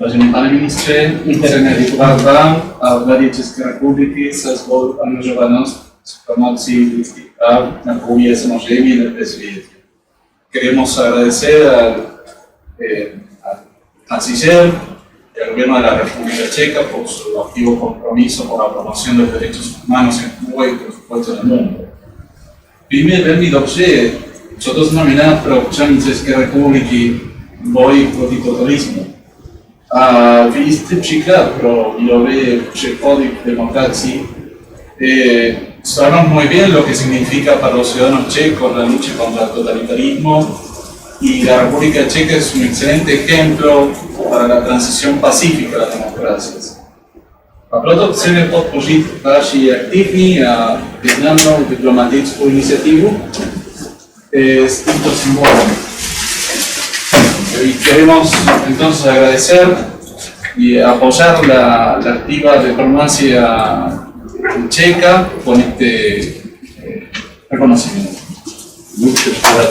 Vážený pane ministře, chceme děkovat vám a vládě České republiky za svou angažovanost s promocí lidských práv na Cuba y samozřejmě en el presidente. Queremos agradecer al canciller y al Gobierno de la República Checa por su activo compromiso por la promoción de los derechos humanos en Cuba y por supuesto en el mundo. Víme velmi dobře, co to znamená pro občany České republiky boj proti totalismu. A vy jste příklad pro nové přechody k demokracii. Sabemos muy bien lo que significa para los ciudadanos checos la lucha contra el totalitarismo y la República Checa es un excelente ejemplo para la transición pacífica a las democracias. A proto chceme podpořit vaši aktivní a významnou diplomatickou iniciativu s tímto symbolem. Y queremos entonces agradecer y apoyar la activa diplomacia checa con este reconocimiento. Muchas gracias.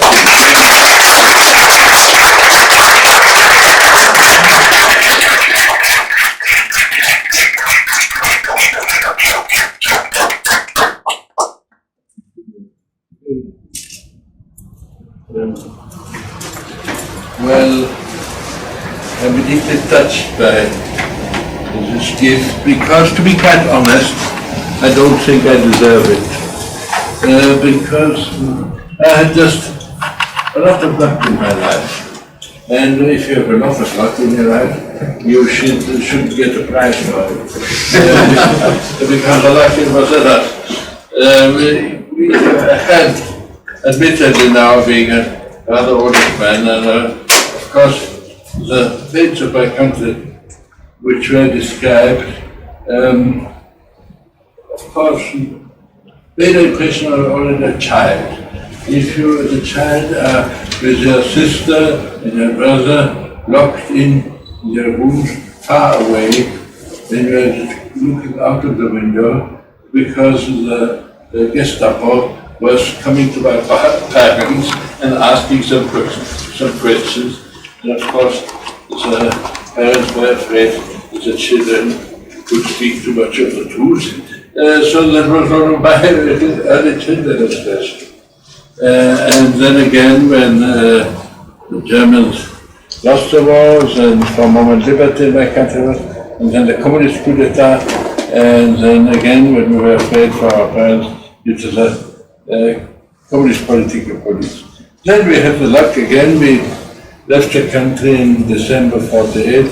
Well, I'm deeply touched by this gift because, to be quite honest, I don't think I deserve it. Because I had just a lot of luck in my life. And if you have a lot of luck in your life, you should get a prize for it. Because the luck was at us. We had, admittedly now being a rather old man, and of course the fates of my country which were described, of course, made an impression on already a child. If you as a child are with your sister and your brother locked in their rooms far away, then you are looking out of the window because the Gestapo was coming to my parents and asking some questions. And of course, the parents were afraid that the children would speak too much of the truth. So that was one of my early children especially. And then again, when the Germans lost the wars and for a moment liberty in my country was, and then the communist coup d'etat, and then again when we were afraid for our parents due to the communist political police. Then we had the luck again, we left the country in December 48,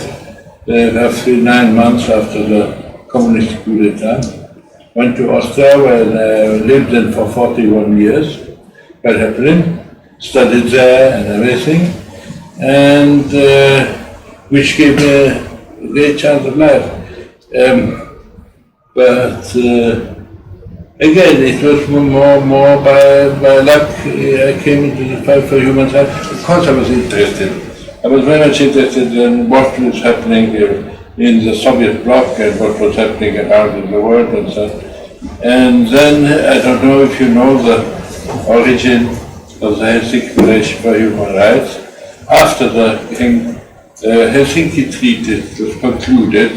roughly 9 months after the communist coup d'etat. Went to Austria where I lived in for 41 years, quite happily, studied there and everything, and which gave me a great chance of life. But again, it was more by luck I came into the fight for human rights. Of course I was interested. I was very much interested in what was happening in the Soviet bloc and what was happening around in the world and so on. And then, I don't know if you know the origin of the Helsinki Declaration for Human Rights. After the Helsinki Treaty was concluded,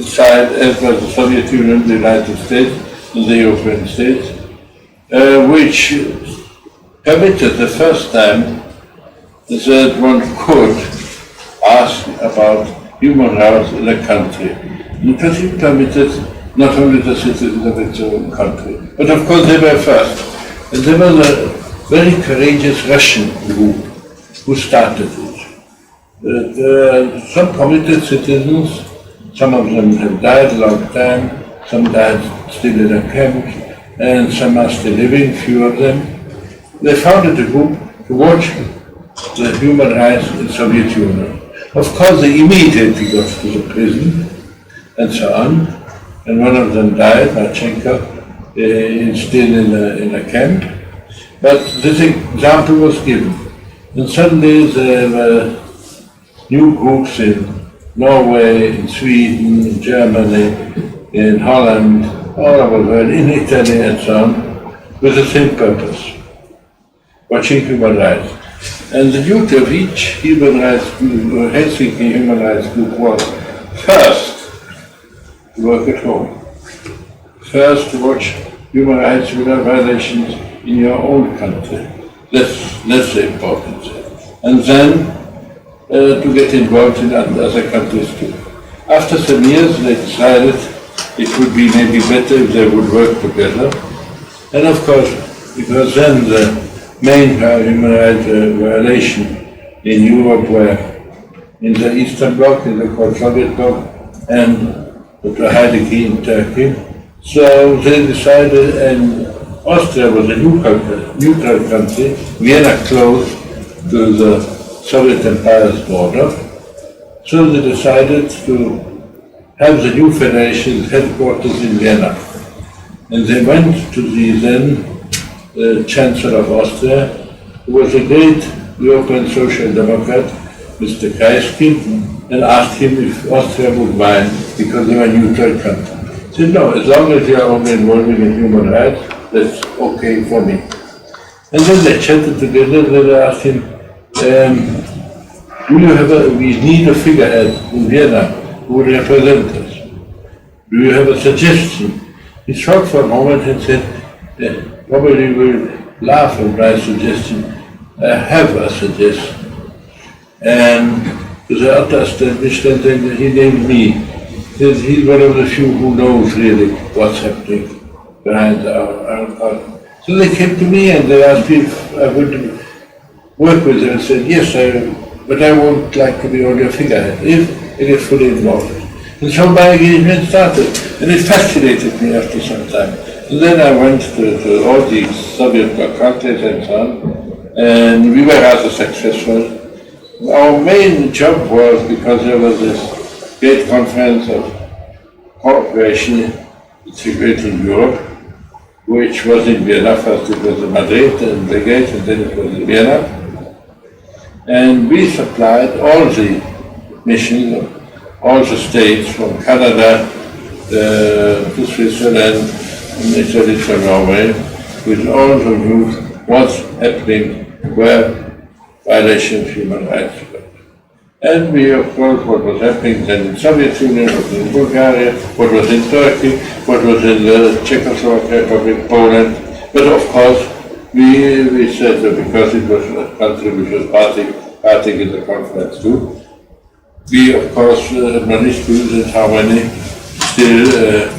signed as was the Soviet Union, the United States, and the European states, which permitted the first time that one could ask about human rights in a country. Because it permitted not only the citizens of its own country, but of course they were first. And there was a very courageous Russian group who started it. Some committed citizens, some of them have died a long time, some died still in a camp, and some are still living, few of them. They founded a group to watch the human rights in the Soviet Union. Of course, they immediately got to the prison, and so on. And one of them died, Marchenko, still in a camp. But this example was given. And suddenly there were new groups in Norway, in Sweden, in Germany, in Holland, all over the world, in Italy and so on, with the same purpose, watching human rights. And the duty of each human rights group, Helsinki human rights group, was first to work at home, first to watch human rights violations in your own country. That's the important thing. And then to get involved in other countries too. After some years, they decided it would be maybe better if they would work together. And of course, because then the main human rights violation in Europe were in the Eastern Bloc, in the called Soviet Bloc, and the Heidegger in Turkey. So they decided, and Austria was a neutral country, Vienna close to the Soviet Empire's border. So they decided to have the new federation's headquarters in Vienna. And they went to the then Chancellor of Austria, who was a great European Social Democrat, Mr. Kreisky, and asked him if Austria would mind because they were a neutral country. He said, no, as long as you are only involving in human rights, that's okay for me. And then they chatted together and they asked him, we need a figurehead in Vienna who would represent us. Do you have a suggestion? He thought for a moment and said, probably will laugh at my suggestion. I have a suggestion. And the other established and then he named me. He's one of the few who knows really what's happening behind our. So they came to me and they asked me if I would work with them. I said, yes, but I won't like to be only a figurehead, if I get fully involved. And so my engagement started, and it fascinated me after some time. And then I went to all these Soviet Bloc countries and so on, and we were rather successful. Our main job was, because there was this great conference of cooperation integrating Europe, which was in Vienna. First it was in Madrid and Belgrade, and then it was in Vienna. And we supplied all the missions of all the states from Canada to Switzerland, and Italy to Norway, with all the news what's happening, where violations of human rights. And we, of course, what was happening then in Soviet Union, what was in Bulgaria, what was in Turkey, what was in the Czechoslovak Republic, Poland. But of course, we said that because it was a country which was parting in the conference too, we of course managed to use how many still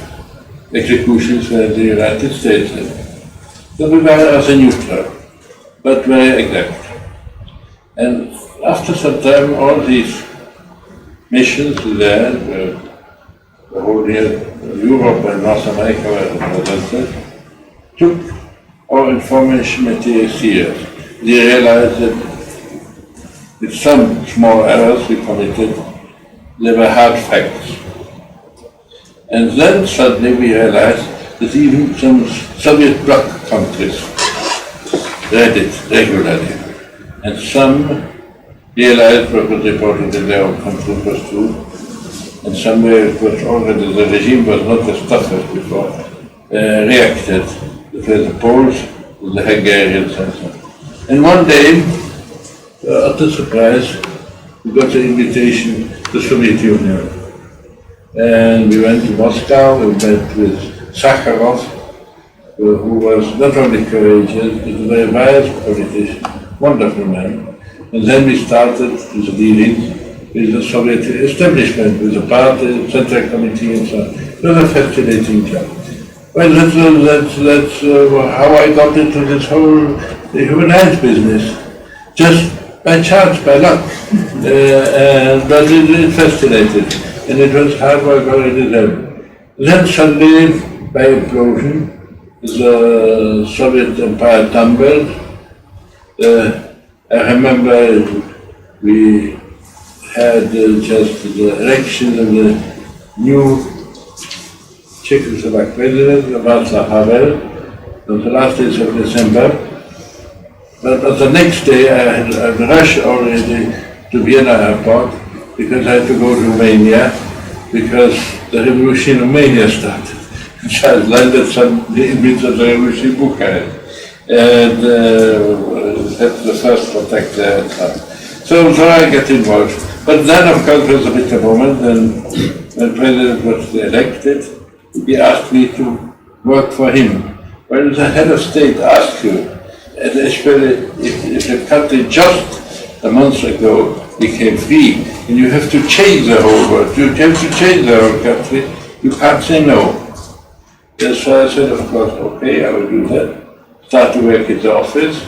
executions were in the United States. So we were as a neutral, but very exact. And after some time, all these missions there, the whole Europe and North America were represented, took our information material serious. They realized that with some small errors we committed, they were hard facts. And then suddenly we realized that even some Soviet Bloc countries read it regularly. And some realized what was reported in their own country was true. And somewhere it was already, the regime was not as tough as before, reacted. It was the Poles, the Hungarians and so on. And one day, utter surprise, we got an invitation to the Soviet Union. And we went to Moscow, we met with Sakharov, who was not only courageous, but a very wise politician, wonderful man. And then we started with dealings with the Soviet establishment, with the party, Central Committee and so on. It was a fascinating job. Well, that's how I got into this whole human rights business. Just by chance, by luck. But it fascinated. And it was hard work already then. Then suddenly, by implosion, the Soviet Empire tumbled. I remember we had just the election of the new Czechoslovak president, Václav Havel, on the last days of December. But on the next day I had rushed already to Vienna airport because I had to go to Romania because the revolution in Romania started. So I landed some in the revolution in Bucharest. and that's the first contact there. So I get involved. But then, of course, there was a bitter moment, and when President was elected, he asked me to work for him. When the head of state asks you, and especially if a country just a month ago became free, and you have to change the whole world, you have to change the whole country, you can't say no. That's why I said, of course, okay, I will do that. Start to work at the office,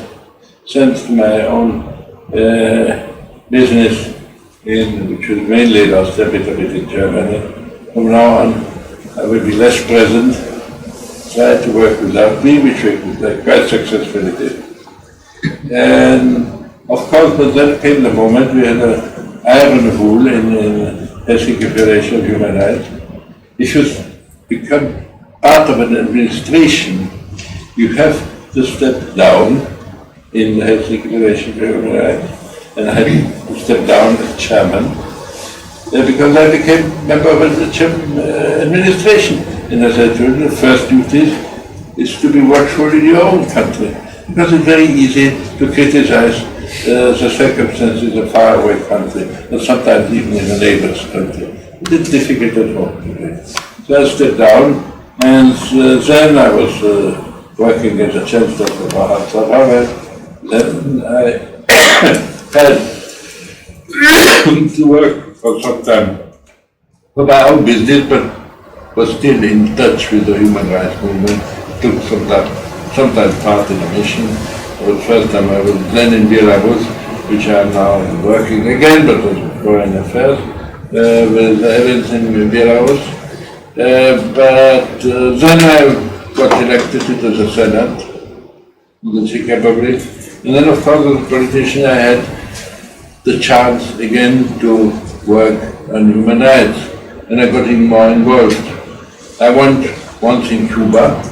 send my own business which was mainly lost a bit in Germany. From now on, I will be less present, try to work without me, which we quite successfully did. And of course, but then came the moment we had an iron rule in Helsinki Federation of Human Rights. If you become part of an administration, you have to step down in the Helsinki Federation of Human Rights. And I had to step down as chairman because I became member of the administration. And as I told you, the first duty is to be watchful in your own country, because it's very easy to criticize the circumstances of a faraway country, and sometimes even in a neighbor's country. It's difficult at home. So I stepped down, and then I was working as a chancellor for Bahrain. Then I had to work for some time for my own business, but was still in touch with the human rights movement. Took sometimes part in a mission. The first time I was then in Belarus, which I am now working again, but as foreign affairs, with events in Belarus. But then I got elected to the Senate in the Czech Republic. And then, of course, as a politician, I had the chance again to work on human rights, and I got even more involved. I went once in Cuba,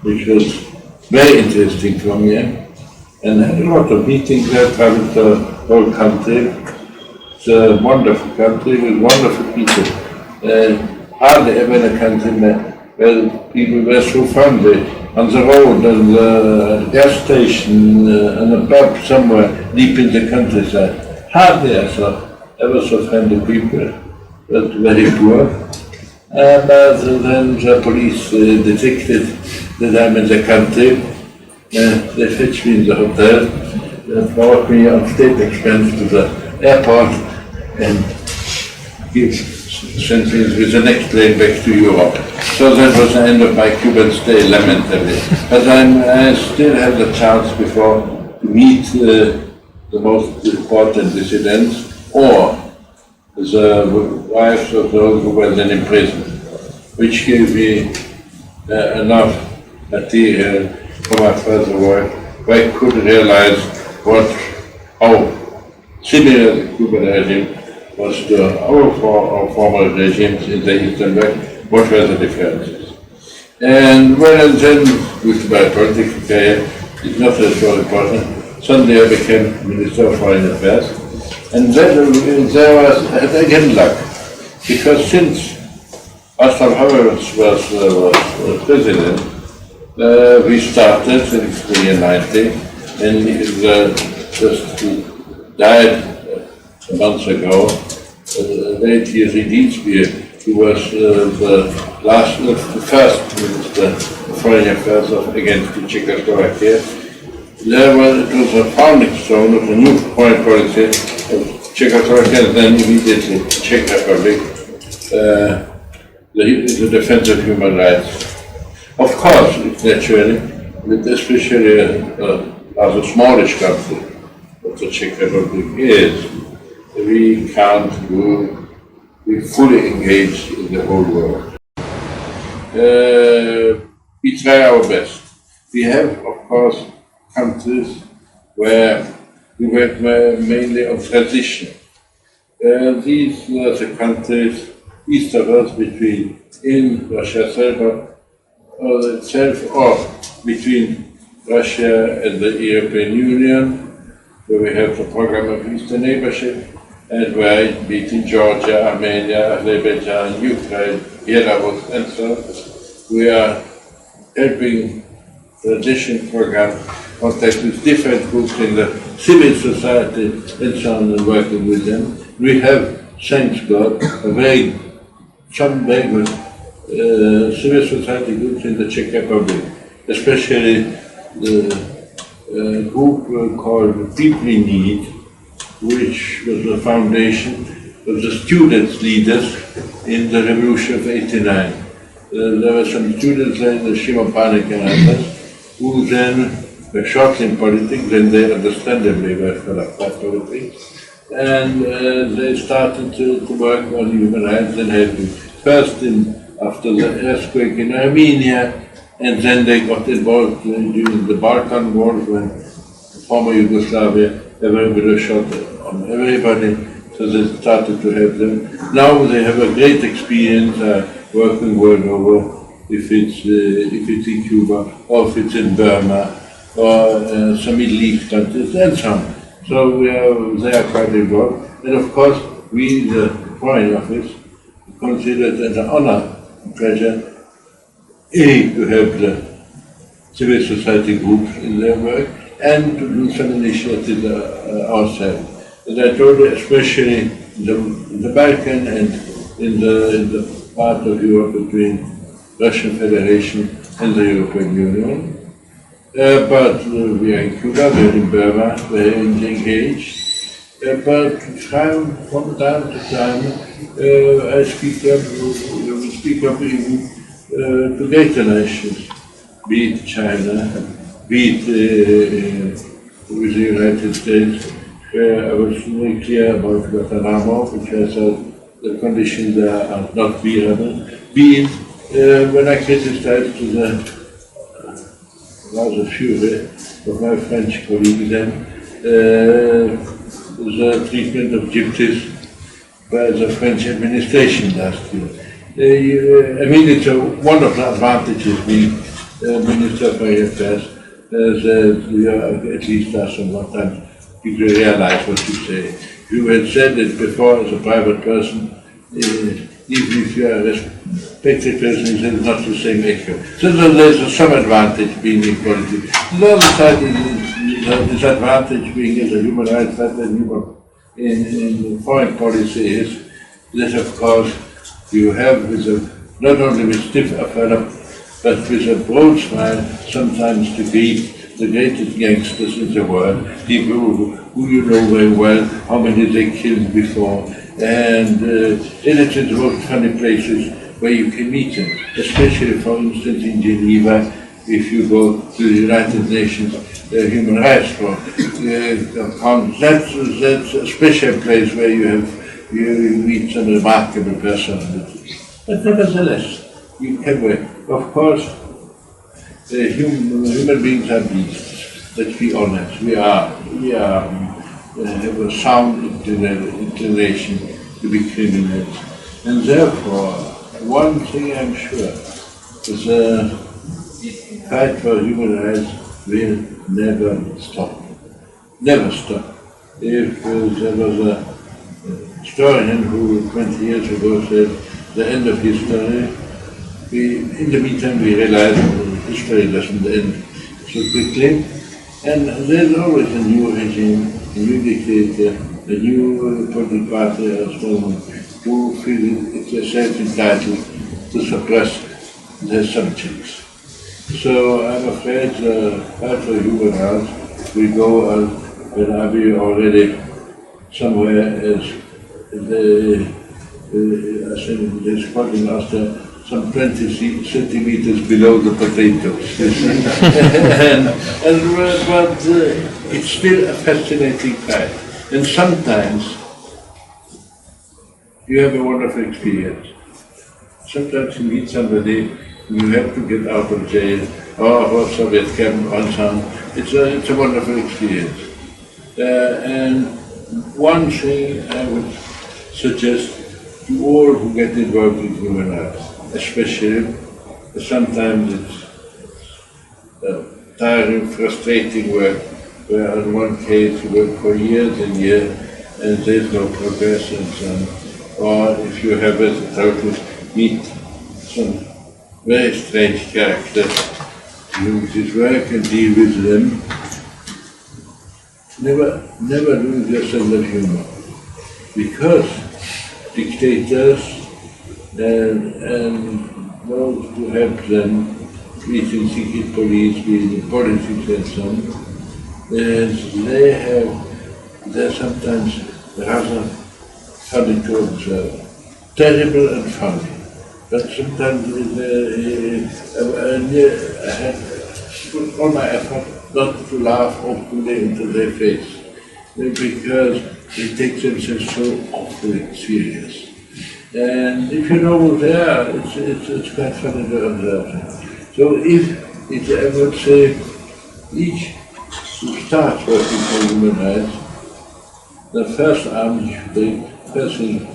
which was very interesting for me, and had a lot of meetings there, traveled the whole country. It's a wonderful country with wonderful people. Hardly ever in a country where people were so friendly. On the road, on the gas station, on a pub somewhere deep in the countryside. Hardly I saw ever so friendly people, but very poor. But then the police detected that I'm in the country. They fetched me in the hotel, and brought me on state expense to the airport, and sent me with the next plane back to Europe. So that was the end of my Cuban stay, lamentably. But I still had the chance before to meet the most important dissidents, or the wives of those who were then in prison, which gave me enough material for my further work, where I could realize how similar the Cuban regime was to our former regimes in the Eastern Bloc. What were the differences? And when I then, with my political career, it's not so important. Suddenly I became Minister of Foreign Affairs, and then there was again luck, because since Václav Havel was president, we started in 1990, and he just died a month ago, late Jerzy, who was the first Minister of Foreign Affairs against the Czechoslovakia. It was a founding stone of the new foreign policy of Czechoslovakia, and then immediately Czech Republic, the defense of human rights. Of course, naturally, with especially as a smallish country, what the Czech Republic is, we can't be fully engaged in the whole world. We try our best. We have, of course, countries where we work mainly on transition. These are the countries east of us, in Russia itself, or between Russia and the European Union, where we have the program of Eastern Neighborship, and where it be in Georgia, Armenia, Azerbaijan, Ukraine, Belarus, and so on. We are helping transition program, contact with different groups in the civil society and so on, and working with them. We have, thanks God, some very good civil society groups in the Czech Republic, especially the group called People in Need, which was the foundation of the students' leaders in the Revolution of '89. There were some students like the Shimon Panik and others, who then were short in politics, then they understandably were fed up by politics, and they started to work on human rights and helping. First after the earthquake in Armenia, and then they got involved during the Balkan Wars when former Yugoslavia, everybody shot on everybody, so they started to help them. Now they have a great experience working world over, if it's in Cuba, or if it's in Burma, or some Middle East countries, and so on. So they are quite involved. And of course, we, the Foreign Office, consider it as an honor and pleasure, to have the civil society groups in their work, and to do some initiatives ourselves. And I told you, especially in the Balkan and in the part of Europe between Russian Federation and the European Union. But we are in Cuba, we are in Burma, we are engaged. But from time to time, I speak up even to greater nations, be it China, be it with the United States, where I was very clear about Guantanamo, which I thought the conditions there are not bearable, be it when I criticized the rather fury of my French colleagues then, the treatment of gypsies by the French administration last year. I mean, it's one of the advantages being Minister of Foreign Affairs, that we are at least are somewhat time people realize what you say. You had said it before as a private person, even if you are a respected person, it's not the same echo. So there's some advantage being in politics. The other side is the disadvantage being as a human rights fighter in foreign policy is that, of course, you have not only with stiff affairs, but with a broad smile sometimes to greet the greatest gangsters in the world, people who you know very well, how many they killed before, and it's the most funny places where you can meet them, especially, for instance, in Geneva, if you go to the United Nations Human Rights Forum. That's a special place where you meet some remarkable personalities. But nevertheless, you can work. Of course, human beings are beasts. Let's be honest. We have a sound inclination to be criminals, and therefore, one thing I'm sure is the fight for human rights will never stop. Never stop. If there was a historian who 20 years ago said the end of history, in the meantime we realized history doesn't end so quickly, and there's always a new regime, a new dictator, a new political party or so on, who feel itself entitled to suppress their subjects. So I'm afraid the fight for human rights will go on when I be already somewhere as I think they're spotting after some 20 centimeters below the potatoes. But it's still a fascinating fact. And sometimes you have a wonderful experience. Sometimes you meet somebody, you have to get out of jail, or Soviet camp, and so on. It's a wonderful experience. And one thing I would suggest to all who get involved in human rights, especially sometimes it's tiring, frustrating work, where in one case you work for years and years and there's no progress and so on. Or if you have, as I told you, meet some very strange characters, do this work and deal with them, never lose your sense of humor. Because dictators and those who help them, be it in secret police, be it in politics and so on, they're sometimes rather funny to observe. Terrible and funny. But sometimes I had put all my effort not to laugh openly into their face, because they take themselves so awfully serious. And if you know who they are, it's quite funny to observe them. So if I would say each who starts working for human rights, the first arm should be first thing,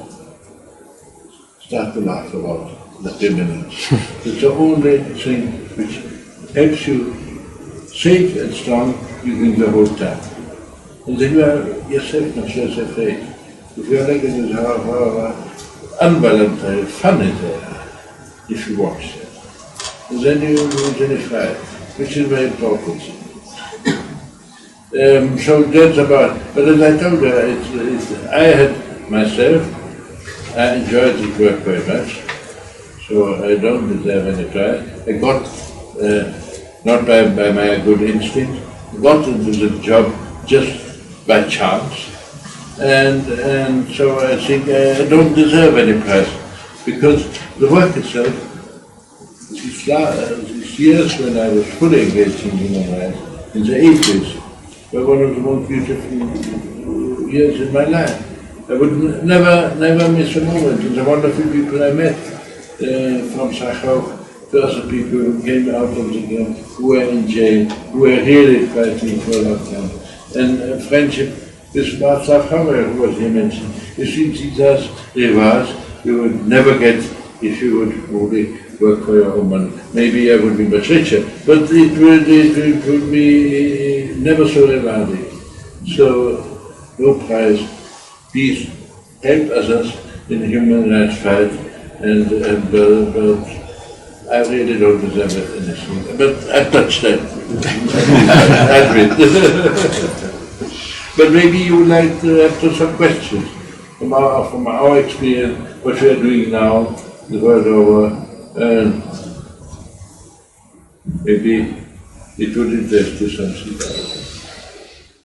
start to laugh about the criminals. It's the only thing which helps you safe and strong during the whole time. And then you are yourself not just afraid. If you are like it is how unvoluntary, funny they are, if you watch them. And then you lose any fight, which is very important. So that's about, but as I told you, I had myself, I enjoyed this work very much, so I don't deserve any prize. I got, not by my good instinct, got into the job just by chance, and so I think I don't deserve any prize, because the work itself, these years when I was fully engaged in human rights, in the 80s, were one of the most beautiful years in my life. I would never miss a moment. And the wonderful people I met, from Sakharov to other people who came out of the game, who were in jail, who were really fighting for a long time. And friendship with Václav Havel, who was here mentioned. You see, these are rewards you would never get if you would only work for your own money. Maybe I would be much richer, but it would be never so rewarding. So, no prize. Please help others in the human rights fight, but I really don't deserve anything. But I touched that. I admit. But maybe you would like to answer some questions from our experience, what we are doing now, the world over, and maybe it would interest you something.